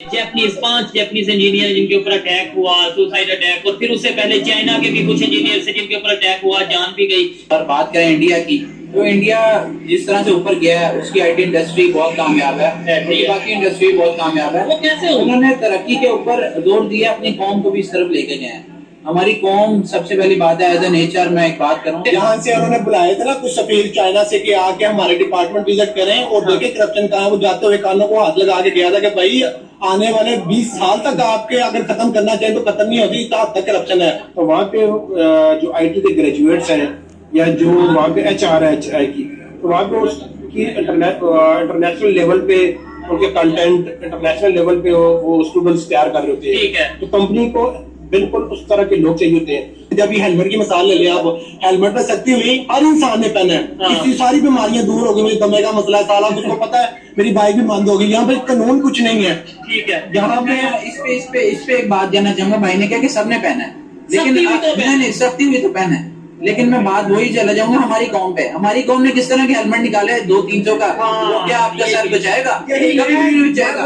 Japanese 5 Japanese engineer जिनके ऊपर attack हुआ, सुसाइड अटैक, और फिर उससे पहले चाइना के भी कुछ इंजीनियर से जिनके ऊपर अटैक हुआ, जान भी गई। और बात करें इंडिया की, तो इंडिया जिस तरह से ऊपर गया है उसकी आईटी इंडस्ट्री बहुत कामयाब है, बाकी इंडस्ट्री बहुत कामयाब है। वो कैसे हो? उन्होंने तरक्की के ऊपर जोर दिया, अपनी कौम को भी इस तरफ लेके गए हैं। हमारी कौम सबसे पहली बात है, एज ए नेचर मैं एक बात करूँ, यहाँ से उन्होंने बुलाए थे ना कुछ सफीर चाइना से कि आके हमारे डिपार्टमेंट विजिट करें और देखें करप्शन कहाँ है। वो जाते हुए कानों को हाथ लगा के गया था कि भाई आने वाले 20 साल तक आपके अगर खत्म करना चाहिए तो खत्म नहीं होती, इतना हद तक करप्शन है। तो वहाँ पे जो आईटी के ग्रेजुएट्स हैं या जो वहाँ पे एचआर है HI की, तो वहाँ पे उसकी इंटरनेशनल लेवल पे उनके कंटेंट इंटरनेशनल लेवल पे वो स्टूडेंट्स तैयार कर रहे होते हैं। ठीक है। तो कंपनी को बिल्कुल उस तरह के लोग चाहिए होते हैं। जब ये हेलमेट की मिसाल ले लिया, आप हेलमेट पे सख्ती हुई, हर इंसान ने पहना है, इसकी सारी बीमारियां दूर हो गई। मुझे दमे का मसला है, साला मुझको पता है, मेरी बाइक भी बंद हो गई। यहाँ पे कानून कुछ नहीं है। ठीक है। यहाँ पे इस पे एक बात जानना चाहूंगा, भाई ने क्या कि सबने पहना है, लेकिन नहीं सख्ती हुई तो पहना है, लेकिन मैं बात वही चला जाऊंगा हमारी कौम पे। हमारी कौम ने किस तरह के हेलमेट निकाले 200-300 का, वो क्या आपका सर बचाएगा? कभी भी नहीं बचाएगा।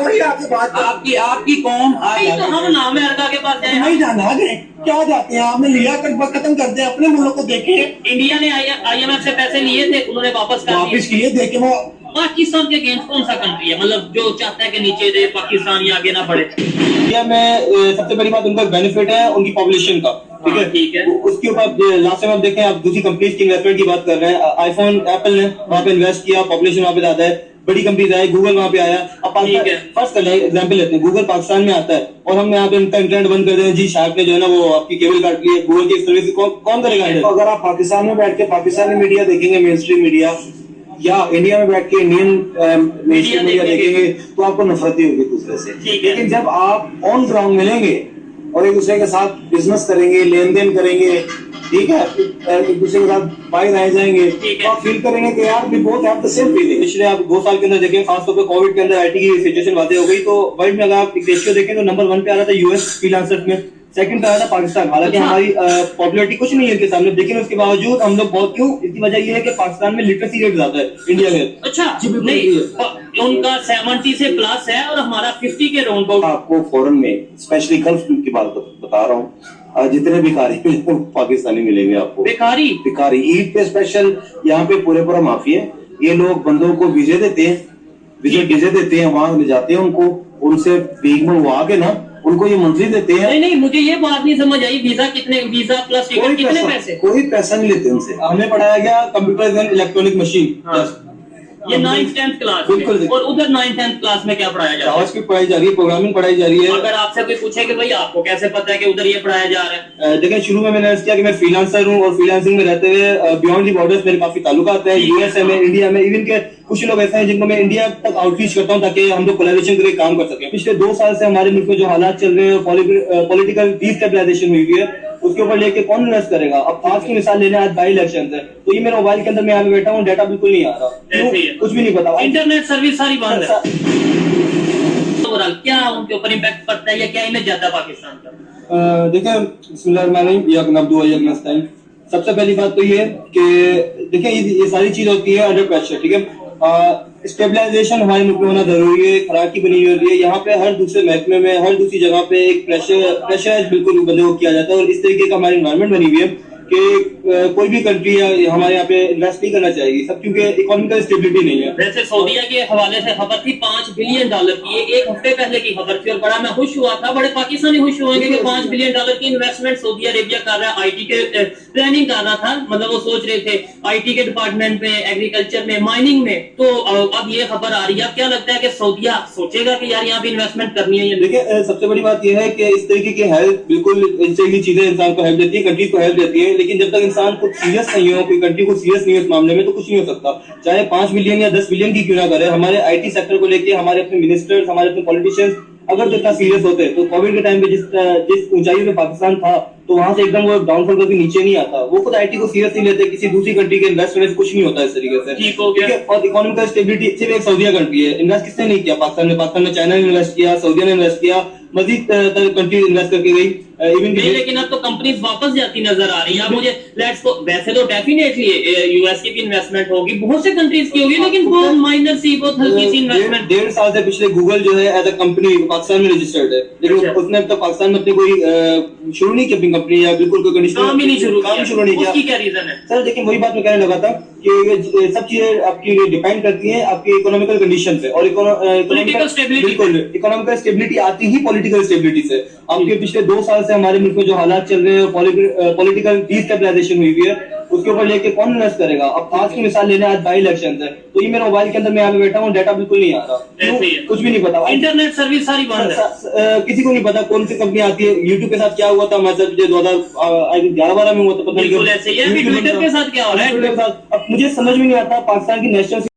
आपकी कौम तो हम ना अमेरिका के पास जाए, नहीं जाना आगे, क्या जाते हैं? आपने लिया कर खत्म कर दिया, अपने मुल्क को देखे। इंडिया ने IMF से पैसे लिए थे, उन्होंने वापस किए, देखे वो पाकिस्तान के अगेंस्ट कौन सा कंट्री है, मतलब जो चाहता है कि नीचे दे पाकिस्तान या आगे ना बढ़े? इंडिया में सबसे बड़ी बात उनका बेनिफिट है उनकी पॉपुलेशन का। ठीक है, ठीक है। उसके ऊपर लास्ट टाइम आप देखें, आप दूसरी कंपनीज की इन्वेस्टमेंट की बात कर रहे हैं। आईफोन एप्पल ने वहाँ पे इन्वेस्ट किया, पॉपुलेशन वहाँ पे ज्यादा है, बड़ी कंपनीज आए, गूगल वहाँ पे आया। अब फर्स्ट एग्जाम्पल लेते हैं, गूगल पाकिस्तान में आता है और हम यहाँ पे इनका इंटरनेट बंद कर दें, जी शार्क ने जो है ना वो आपकी केबल काट ली है, गूगल की सर्विस कौन करेगा? तो अगर आप पाकिस्तान में बैठ के पाकिस्तानी मीडिया देखेंगे, मेन स्ट्रीम मीडिया, या इंडिया में बैठ के इंडियन मेन स्ट्रीम मीडिया देखेंगे, तो आपको नफरत ही होगी दूसरे से। लेकिन जब आप ऑन ग्राउंड मिलेंगे और एक दूसरे के साथ बिजनेस करेंगे, लेन देन करेंगे, ठीक है, एक दूसरे के साथ बाहर आए जाएंगे, तो आप फील करेंगे कि यार भी बहुत हैव द सेम फीलिंग। पिछले आप 2 साल के अंदर देखें, खासतौर पे कोविड के अंदर आईटी की सिचुएशन वादे हो गई, तो वर्ल्ड में अगर आप एक रेशियो देखें तो नंबर 1 पे आ रहा था यूएस फ्रीलांसर्स में, सेकंड पे आ रहा था पाकिस्तान। हालांकि हमारी पॉपुलैरिटी कुछ नहीं है इनके सामने, लेकिन उसके बावजूद हम लोग बहुत, क्यों? इसकी वजह ये है कि पाकिस्तान में लिटरेसी रेट ज्यादा है इंडिया में। अच्छा, नहीं, उनका 70 से प्लस है और हमारा 50 के राउंड अबाउट। आपको फॉरेन में स्पेशली गल्फ की बात बता रहा हूँ, जितने भिखारी मिलेंगे पाकिस्तानी मिलेंगे आपको। भिखारी ईद पे स्पेशल, यहाँ पे पूरा माफी है। ये लोग बंदों को वीजे देते हैं, वीजे देते हैं, वहां ले जाते हैं उनको, उनसे भीख मंगवा के ना उनको ये मंथली देते हैं। नहीं, मुझे ये बात नहीं समझ आई, वीजा प्लस टिकट कितने पैसे? कोई पैसा नहीं लेते उनसे। हमें पढ़ाया गया कंप्यूटर एंड इलेक्ट्रॉनिक मशीन, ये 9th-10th क्लास बिल्कुल। और उधर 9th-10th क्लास में क्या पढ़ाया जा रहा है? की पढ़ाई जा रही है, प्रोग्रामिंग पढ़ाई जा रही है। अगर आपसे कोई पूछे कि भाई आपको कैसे पता है कि उधर ये पढ़ाया जा रहा है? देखिए, शुरू में मैंने अर्ज किया कि मैं फ्रीलांसर हूँ और फ्रीलांसिंग में रहते हुए बियॉन्ड दी बॉर्डर्स मेरे काफी ताल्लुकात है, USA में, इंडिया में, इवन के कुछ लोग ऐसे हैं जिनको मैं इंडिया तक आउटरीच करता हूँ ताकि हम लोग कोलैबोरेशन करके काम कर सकें। पिछले 2 साल से हमारे मुल्क में जो हालात चल रहे हैं, पॉलिटिकल डिस्टेबलाइजेशन हुई है, उसके ऊपर लेके कौन इन्वेस्ट करेगा? अब आज की मिसाल लेने, आज बाई इलेक्शन है, तो ये मेरे मोबाइल के अंदर मैं यहाँ पे बैठा हूँ, डाटा बिल्कुल नहीं आ रहा, कुछ भी नहीं पता, इंटरनेट सर्विस सारी बंद है। ओवरऑल क्या उनके ऊपर इम्पैक्ट पड़ता है या क्या इमेज जाता है पाकिस्तान का? देखिए, सबसे पहली बात तो ये कि देखिए ये सारी चीज होती है अंडर प्रेशर। ठीक है, स्टेबलाइजेशन हमारे मुल्क में होना जरूरी है, खराकी बनी हुई होती है। यहाँ पे हर दूसरे महकमे में, हर दूसरी जगह पे एक प्रेशराइज बिल्कुल बंदे को किया जाता है, और इस तरीके का हमारी एनवायरनमेंट बनी हुई है कि कोई भी कंट्री हमारे यहाँ पे इन्वेस्ट नहीं करना चाहिए, सब क्योंकि इकोनॉमिकल स्टेबिलिटी नहीं है। वैसे सऊदीया के हवाले से खबर थी $5 बिलियन की, एक हफ्ते पहले की खबर थी, और बड़ा मैं खुश हुआ था, बड़े पाकिस्तानी खुश हुएंगे कि $5 बिलियन की इन्वेस्टमेंट सऊदी अरेबिया कर रहा है। आईटी के प्लानिंग कर रहा था, मतलब वो सोच रहे थे आईटी के डिपार्टमेंट में, एग्रीकल्चर में, माइनिंग में। तो अब ये खबर आ रही है, क्या लगता है कि सऊदीया सोचेगा कि यार यहाँ पे इन्वेस्टमेंट करनी है? देखिए, सबसे बड़ी बात यह है कि इस तरीके की हेल्प, बिल्कुल इस तरीके की चीजें इंसान को हेल्प देती है, कंट्री को हेल्प देती है, लेकिन जब तक इंसान कुछ सीरियस नहीं हो, कोई कंट्री को सीरियस नहीं है इस मामले में, तो कुछ नहीं हो सकता। चाहे 5 बिलियन या 10 बिलियन की क्यों ना करे, हमारे आईटी सेक्टर को लेके हमारे अपने मिनिस्टर्स, हमारे अपने पॉलिटिशियंस अगर तो इतना सीरियस होते, तो कोविड के टाइम पे जिस ऊंचाई में पाकिस्तान था, तो वहां से एकदम वो डाउनफॉल करके नीचे नहीं आता। वो खुद आईटी को सीरियस नहीं लेते, किसी दूसरी कंट्री के इन्वेस्ट करने से कुछ नहीं होता इस तरीके से। ठीक हो गया। और इकोनॉमिकल स्टेबिलिटी सिर्फ एक सऊदीया कंट्री है, इन्वेस्ट किसने नहीं किया पाकिस्तान में? चाइना ने इन्वेस्ट किया, सऊदीया ने इन्वेस्ट किया, मजीद कंट्रीज इन्वेस्ट करके गई इवन नहीं, लेकिन अब तो कंपनीज वापस जाती नजर आ रही हैं। अब मुझे लेट्स को वैसे तो डेफिनेटली यूएस की भी इन्वेस्टमेंट होगी, बहुत से कंट्रीज की होगी, लेकिन बहुत माइनर सी, बहुत हल्की सी इन्वेस्टमेंट। 1.5 साल से पिछले गूगल जो है एज अ कंपनी पाकिस्तान में रजिस्टर्ड है, लेकिन अच्छा। उसने अब तक पाकिस्तान में अपनी कोई शुरू नहीं की अपनी कंपनी या बिल्कुल कोई कंडीशन काम ही नहीं शुरू काम शुरू नहीं किया। उसकी क्या रीजन है? सर लेकिन वही बात मैं कहने लगा था कि ये सब चीजें आपकी डिपेंड करती हैं आपकी इकोनॉमिकल कंडीशन पे और Political stability बिल्कुल इकोनॉमिकल स्टेबिलिटी आती ही पॉलिटिकल स्टेबिलिटी से। आपके पिछले 2 साल से हमारे मुल्क में जो हालात चल रहे हैं, पॉलिटिकल डिस्टेबलाइजेशन हुई हुई है, उसके ऊपर लेके कौन इन्वेस्ट करेगा? अब आज की मिसाल लेने, आज बाई इलेक्शन है, तो ये मेरे मोबाइल के अंदर मैं यहाँ पे बैठा हूँ, डाटा बिल्कुल नहीं आ रहा, ऐसे ही है। कुछ भी नहीं पता, इंटरनेट सर्विस सारी बंद है, किसी को नहीं पता कौन सी कंपनी आती है। यूट्यूब के साथ क्या हुआ था हमारे साथ 2011-12 में हुआ था, पता नहीं बिल्कुल ऐसे ही है। अभी ट्विटर के साथ क्या हो रहा है? अब मुझे समझ में नहीं आता पाकिस्तान की नेशनल